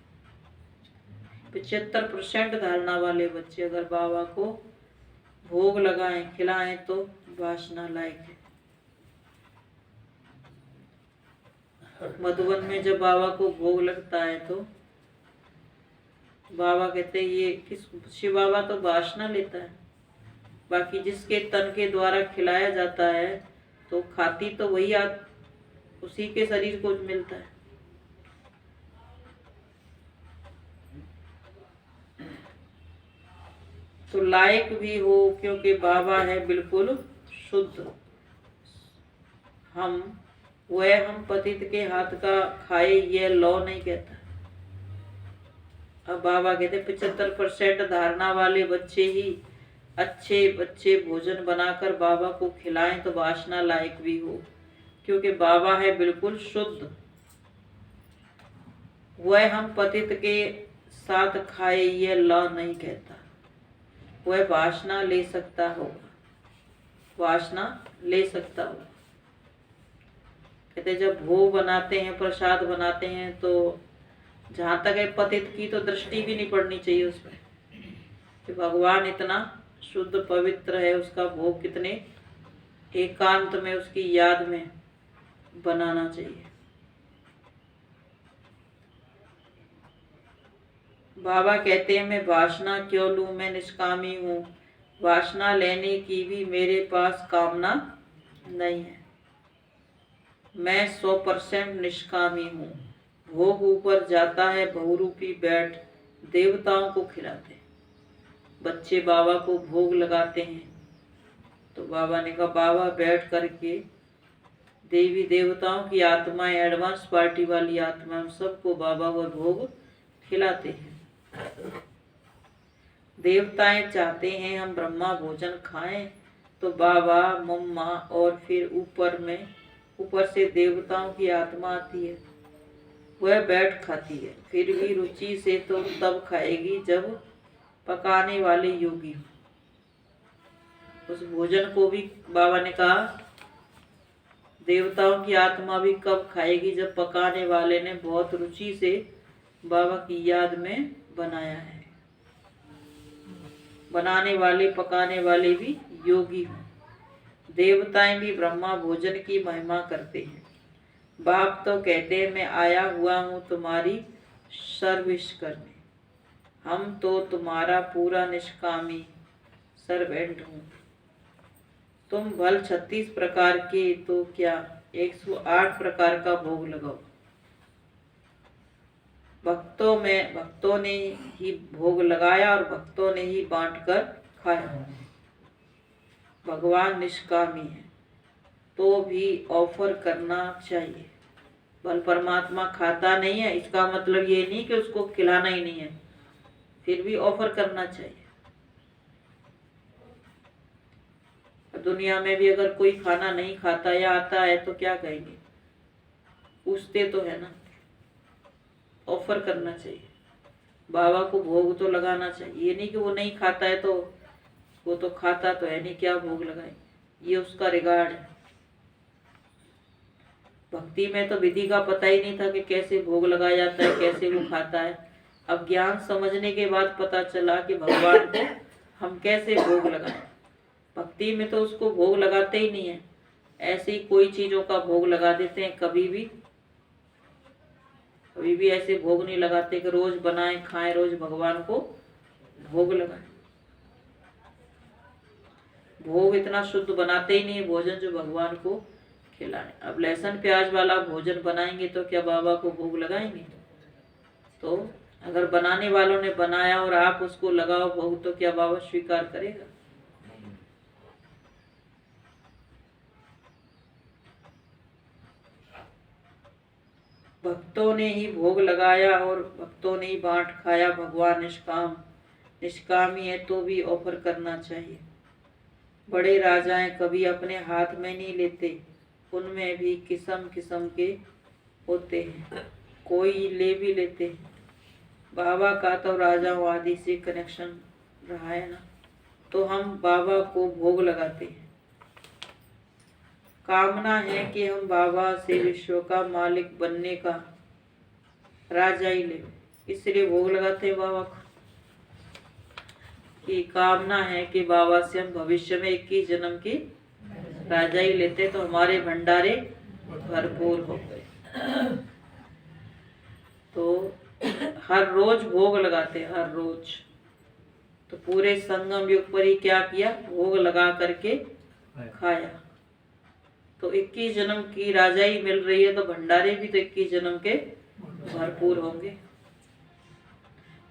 75% धारणा वाले बच्चे अगर बाबा को भोग लगाएं, खिलाएं तो वासना लायक है। मधुबन में जब बाबा को भोग लगता है तो बाबा कहते हैं ये शिव बाबा तो वासना लेता है, बाकी जिसके तन के द्वारा खिलाया जाता है तो खाती तो वही उसी के शरीर को मिलता है। तो लायक भी हो, क्योंकि बाबा है बिल्कुल शुद्ध। हम पतित के हाथ का खाए, यह लॉ नहीं कहता। अब बाबा कहते 75% धारणा वाले बच्चे ही अच्छे बच्चे भोजन बनाकर बाबा को खिलाएं तो वासना लायक भी हो, क्योंकि बाबा है बिल्कुल शुद्ध। वह हम पतित के साथ खाए, यह लॉ नहीं कहता। वह वासना ले सकता होगा, कहते जब भोग बनाते हैं, प्रसाद बनाते हैं, तो जहां तक है पतित की तो दृष्टि भी नहीं पड़नी चाहिए उसमें कि भगवान इतना शुद्ध पवित्र है, उसका भोग कितने एकांत में उसकी याद में बनाना चाहिए। बाबा कहते हैं मैं वासना क्यों लूं, मैं निष्कामी हूं, वासना लेने की भी मेरे पास कामना नहीं है, मैं 100% निष्कामी हूं। भोग ऊपर जाता है, बहुरूपी बैठ देवताओं को खिलाते हैं। बच्चे बाबा को भोग लगाते हैं तो बाबा ने कहा बाबा बैठ करके देवी देवताओं की आत्माएं, एडवांस पार्टी वाली आत्माएं, सबको बाबा वो भोग खिलाते हैं। देवताएं चाहते हैं हम ब्रह्मा भोजन खाएं, तो बाबा, मम्मा और फिर ऊपर से देवताओं की आत्मा आती है, वह बैठ खाती है। फिर भी रुचि से तो तब खाएगी जब पकाने वाले योगी हो। उस भोजन को भी बाबा ने कहा देवताओं की आत्मा भी कब खाएगी, जब पकाने वाले ने बहुत रुचि से बाबा की याद में बनाया है। बनाने वाले, पकाने वाले भी योगी हों। देवताएं भी ब्रह्मा भोजन की महिमा करते हैं। बाप तो कहते हैं मैं आया हुआ हूँ तुम्हारी सर्विस करने, हम तो तुम्हारा पूरा निष्कामी सर्वेंट हूँ। तुम भल 36 प्रकार के तो क्या 108 प्रकार का भोग लगाओ। भक्तों ने ही भोग लगाया और भक्तों ने ही बांटकर खाया। भगवान निष्कामी है तो भी ऑफर करना चाहिए। बल परमात्मा खाता नहीं है, इसका मतलब ये नहीं कि उसको खिलाना ही नहीं है, फिर भी ऑफर करना चाहिए। दुनिया में भी अगर कोई खाना नहीं खाता या आता है तो क्या कहेंगे, पूछते तो है ना। ऑफर करना चाहिए, बाबा को भोग तो लगाना चाहिए। ये नहीं कि वो नहीं खाता है तो वो तो खाता तो है नहीं, क्या भोग लगाए, ये उसका रिगार्ड है। भक्ति में तो विधि का पता ही नहीं था कि कैसे भोग लगाया जाता है, कैसे वो खाता है। अब ज्ञान समझने के बाद पता चला कि भगवान को हम कैसे भोग लगाएं। भक्ति में तो उसको भोग लगाते ही नहीं है, ऐसे ही कोई चीजों का भोग लगा देते हैं। कभी भी ऐसे भोग नहीं लगाते कि रोज बनाएं खाएं, रोज भगवान को भोग लगाएं। भोग इतना शुद्ध बनाते ही नहीं है भोजन जो भगवान को खिलाएं। अब लहसुन प्याज वाला भोजन बनाएंगे तो क्या बाबा को भोग लगाएंगे? तो अगर बनाने वालों ने बनाया और आप उसको लगाओ भोग, तो क्या बाबा स्वीकार करेगा? भक्तों ने ही भोग लगाया और भक्तों ने ही बांट खाया। भगवान निष्कामी है तो भी ऑफर करना चाहिए। बड़े राजाएं कभी अपने हाथ में नहीं लेते, उनमें भी किस्म किस्म के होते हैं, कोई ले भी लेते हैं। बाबा का तो राजाओं आदि से कनेक्शन रहा है ना, तो हम बाबा को भोग लगाते हैं। कामना है कि हम बाबा से विश्व का मालिक बनने का राजा ही ले, इसलिए भोग लगाते हैं बाबा को। कि कामना है कि बाबा से हम भविष्य में 21 जन्म की राजा ही लेते तो हमारे भंडारे भरपूर हो गए। तो हर रोज भोग लगाते, हर रोज। तो पूरे संगम युग पर ही क्या किया, भोग लगा करके खाया। तो 21 जन्म की राजाई मिल रही है, तो भंडारे भी तो 21 जन्म के भरपूर होंगे।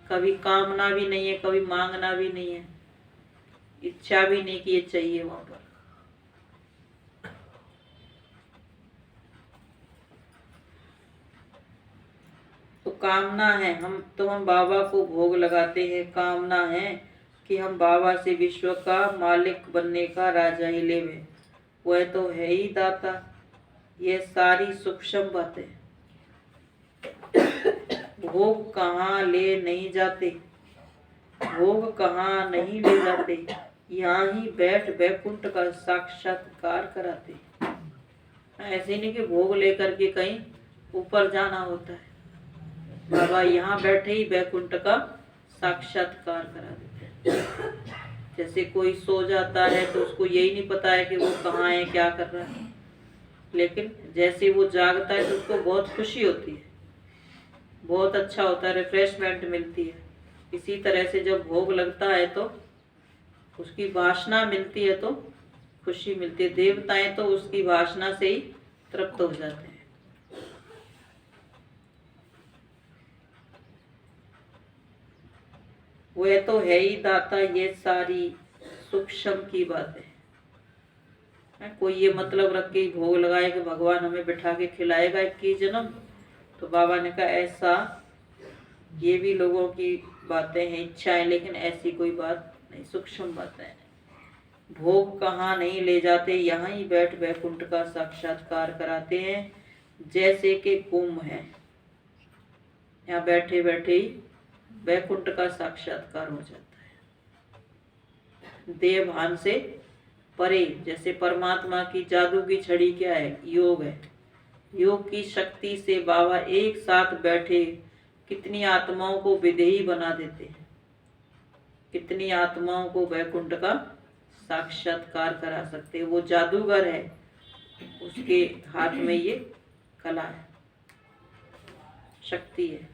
कभी कामना भी नहीं है, कभी मांगना भी नहीं है, इच्छा भी नहीं कि ये चाहिए वहां पर। तो कामना है हम बाबा को भोग लगाते हैं। कामना है कि हम बाबा से विश्व का मालिक बनने का राजा ही लेवे, वह तो है ही दाता। ये सारी सूक्ष्म बातें, भोग कहाँ ले नहीं जाते, भोग कहाँ नहीं ले जाते, यहाँ ही बैठ बैकुंठ का साक्षात्कार कराते। ऐसे नहीं कि भोग लेकर के कहीं ऊपर जाना होता है, बाबा यहाँ बैठे ही बैकुंठ का साक्षात्कार करा देते हैं। जैसे कोई सो जाता है तो उसको यही नहीं पता है कि वो कहाँ है, क्या कर रहा है, लेकिन जैसे वो जागता है तो उसको बहुत खुशी होती है, बहुत अच्छा होता है, रिफ्रेशमेंट मिलती है। इसी तरह से जब भोग लगता है तो उसकी वासना मिलती है तो खुशी मिलती है। देवताएं तो उसकी वासना से ही तृप्त हो जाते हैं। वह तो है ही दाता, ये सारी सूक्ष्म की बात है। कोई ये मतलब रख के भोग लगाए कि भगवान हमें बिठा के खिलाएगा 21 जन्म, तो बाबा ने कहा ऐसा, ये भी लोगों की बातें हैं, इच्छाएं, लेकिन ऐसी कोई बात नहीं, सूक्ष्म बातें हैं। भोग कहाँ नहीं ले जाते, यहाँ ही बैठ बैकुंठ का साक्षात्कार कराते हैं। जैसे कि कुंभ है, यहाँ बैठे बैठे ही बैकुंठ का साक्षात्कार हो जाता है। देह भान से परे, जैसे परमात्मा की जादू की छड़ी क्या है, योग है। योग की शक्ति से बाबा एक साथ बैठे कितनी आत्माओं को विदेही बना देते हैं, कितनी आत्माओं को बैकुंठ का साक्षात्कार करा सकते हैं। वो जादूगर है, उसके हाथ में ये कला है, शक्ति है।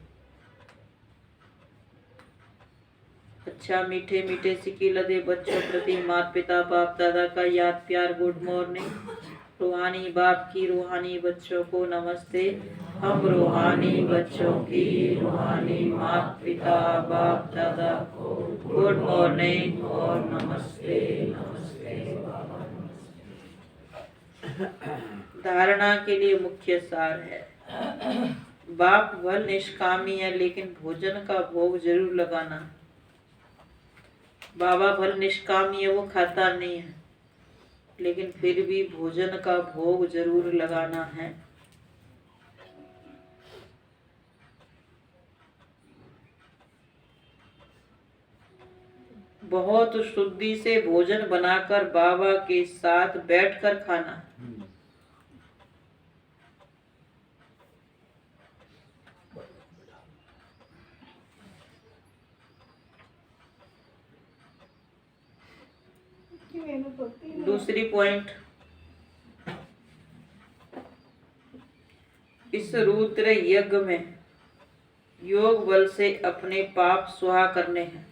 अच्छा मीठे मीठे सिक्की लदे बच्चों प्रति माता पिता बाप दादा का याद प्यार, गुड मॉर्निंग। रूहानी बाप की रूहानी बच्चों को नमस्ते। हम रूहानी बच्चों की रूहानी माता पिता बाप दादा को गुड मॉर्निंग और नमस्ते नमस्ते बाबा नमस्ते। धारणा के लिए मुख्य सार है, बाप भल निष्कामी है लेकिन भोजन का भोग जरूर लगाना। बाबा भल निष्कामी है, वो खाता नहीं है, लेकिन फिर भी भोजन का भोग जरूर लगाना है। बहुत शुद्धि से भोजन बनाकर बाबा के साथ बैठकर खाना। दूसरी पॉइंट, इस रुद्र यज्ञ में योग बल से अपने पाप स्वाहा करने हैं।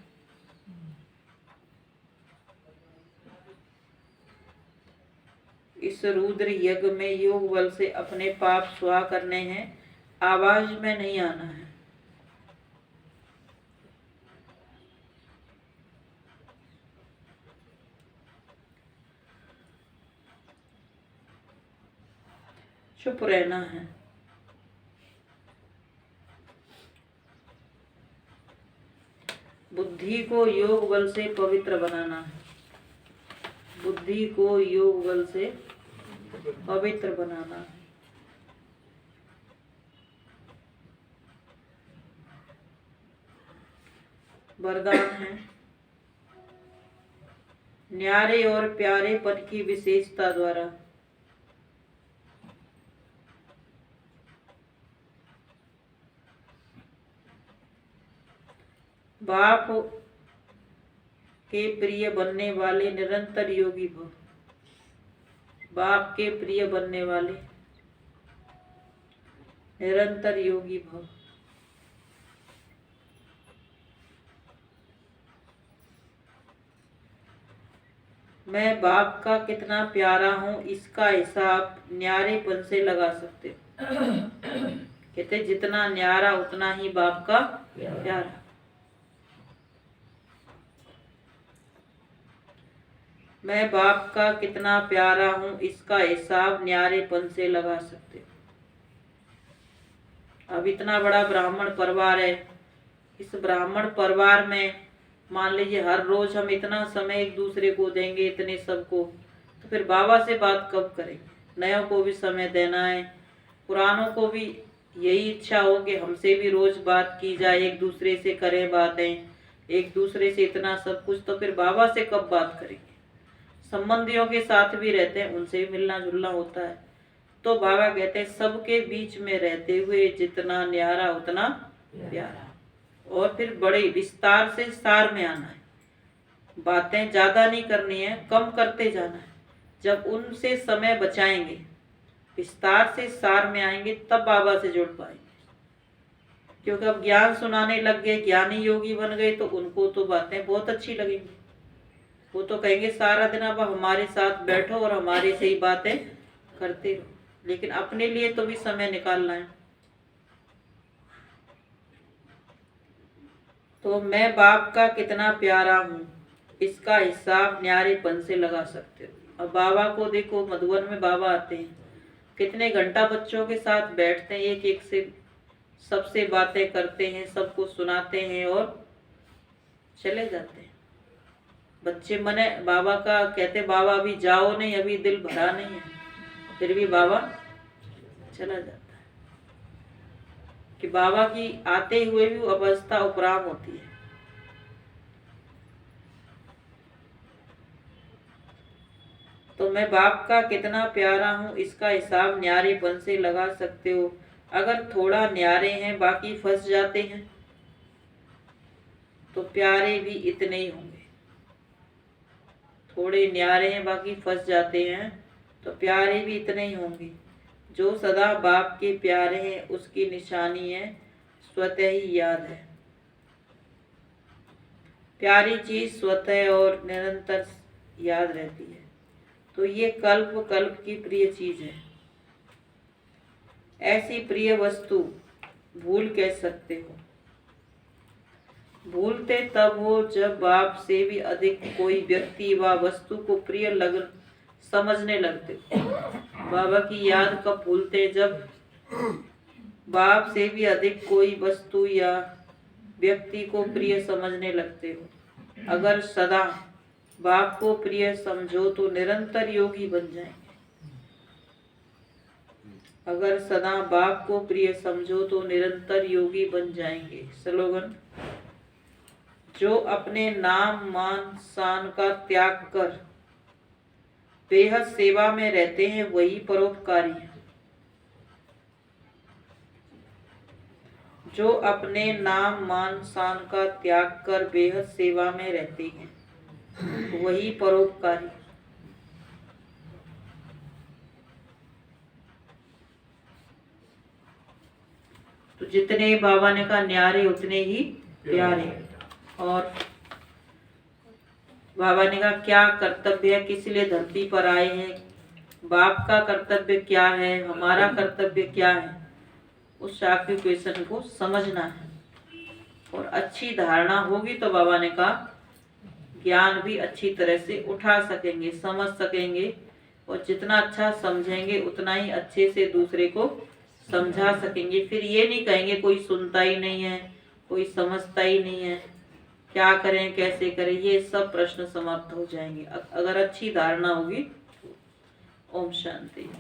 इस रुद्र यज्ञ में योग बल से अपने पाप स्वाहा करने हैं, आवाज में नहीं आना है। चुप रहना है। बुद्धि को योग बल से पवित्र बनाना है। बुद्धि को योग बल से पवित्र बनाना है। वरदान है, न्यारे और प्यारे पद की विशेषता द्वारा बाप के प्रिय बनने वाले निरंतर योगी भव। बाप के प्रिय बनने वाले निरंतर योगी भव। मैं बाप का कितना प्यारा हूं, इसका हिसाब न्यारेपन से लगा सकते हो। कहते जितना न्यारा उतना ही बाप का प्यारा। मैं बाप का कितना प्यारा हूं, इसका हिसाब न्यारेपन से लगा सकते हो। अब इतना बड़ा ब्राह्मण परिवार है, इस ब्राह्मण परिवार में मान लीजिए हर रोज हम इतना समय एक दूसरे को देंगे, इतने सबको, तो फिर बाबा से बात कब करेंगे। नयों को भी समय देना है, पुरानों को भी यही इच्छा हो कि हमसे भी रोज बात की जाए, एक दूसरे से करें बातें, एक दूसरे से इतना सब कुछ, तो फिर बाबा से कब बात करेंगे। संबंधियों के साथ भी रहते हैं, उनसे भी मिलना जुलना होता है। तो बाबा कहते हैं सबके बीच में रहते हुए जितना न्यारा उतना प्यारा। और फिर बड़े विस्तार से सार में आना है, बातें ज्यादा नहीं करनी है, कम करते जाना है। जब उनसे समय बचाएंगे, विस्तार से सार में आएंगे, तब बाबा से जुड़ पाएंगे। क्योंकि अब ज्ञान सुनाने लग गए, ज्ञानी योगी बन गए, तो उनको तो बातें बहुत अच्छी लगेंगी। वो तो कहेंगे सारा दिन अब हमारे साथ बैठो और हमारे से ही बातें करते रहो। लेकिन अपने लिए तो भी समय निकालना है। तो मैं बाप का कितना प्यारा हूँ, इसका हिसाब न्यारेपन से लगा सकते हो। अब बाबा को देखो, मधुबन में बाबा आते हैं, कितने घंटा बच्चों के साथ बैठते हैं, एक एक से सबसे बातें करते हैं, सबको सुनाते हैं और चले जाते हैं। बच्चे मने बाबा का कहते, बाबा अभी जाओ नहीं, अभी दिल भरा नहीं है, फिर भी बाबा चला जाता है। कि बाबा की आते हुए भी अवस्था उपराम होती है। तो मैं बाप का कितना प्यारा हूँ, इसका हिसाब न्यारेपन से लगा सकते हो। अगर थोड़ा न्यारे हैं, बाकी फंस जाते हैं, तो प्यारे भी इतने ही होंगे। थोड़े न्यारे हैं, बाकी फंस जाते हैं, तो प्यारे भी इतने ही होंगे। जो सदा बाप के प्यारे हैं, उसकी निशानी है स्वतः ही याद है। प्यारी चीज स्वतः और निरंतर याद रहती है। तो ये कल्प कल्प की प्रिय चीज है। ऐसी प्रिय वस्तु भूल कह सकते हो। भूलते तब हो जब बाप से भी अधिक कोई व्यक्ति व वस्तु को प्रिय समझने लगते हो। बाबा की याद कब भूलते, जब बाप से भी अधिक कोई वस्तु या व्यक्ति को प्रिय समझने लगते हो। अगर सदा बाप को प्रिय समझो तो निरंतर योगी बन जाएंगे। अगर सदा बाप को प्रिय समझो तो निरंतर योगी बन जाएंगे। स्लोगन, जो अपने नाम मान शान का त्याग कर बेहद सेवा में रहते हैं, वही परोपकारी है। जो अपने नाम मान शान का त्याग कर बेहद सेवा में रहते हैं, वही परोपकारी। तो जितने बाबा ने कहा न्यारे, उतने ही प्यारे। और बाबा ने कहा क्या कर्तव्य है, किस लिए धरती पर आए हैं, बाप का कर्तव्य क्या है, हमारा कर्तव्य क्या है, उस ऑक्यूपेशन को समझना है। और अच्छी धारणा होगी तो बाबा ने कहा ज्ञान भी अच्छी तरह से उठा सकेंगे, समझ सकेंगे। और जितना अच्छा समझेंगे उतना ही अच्छे से दूसरे को समझा सकेंगे। फिर ये नहीं कहेंगे कोई सुनता ही नहीं है, कोई समझता ही नहीं है, क्या करें, कैसे करें, ये सब प्रश्न समाप्त हो जाएंगे अगर अच्छी धारणा होगी। ओम शांति।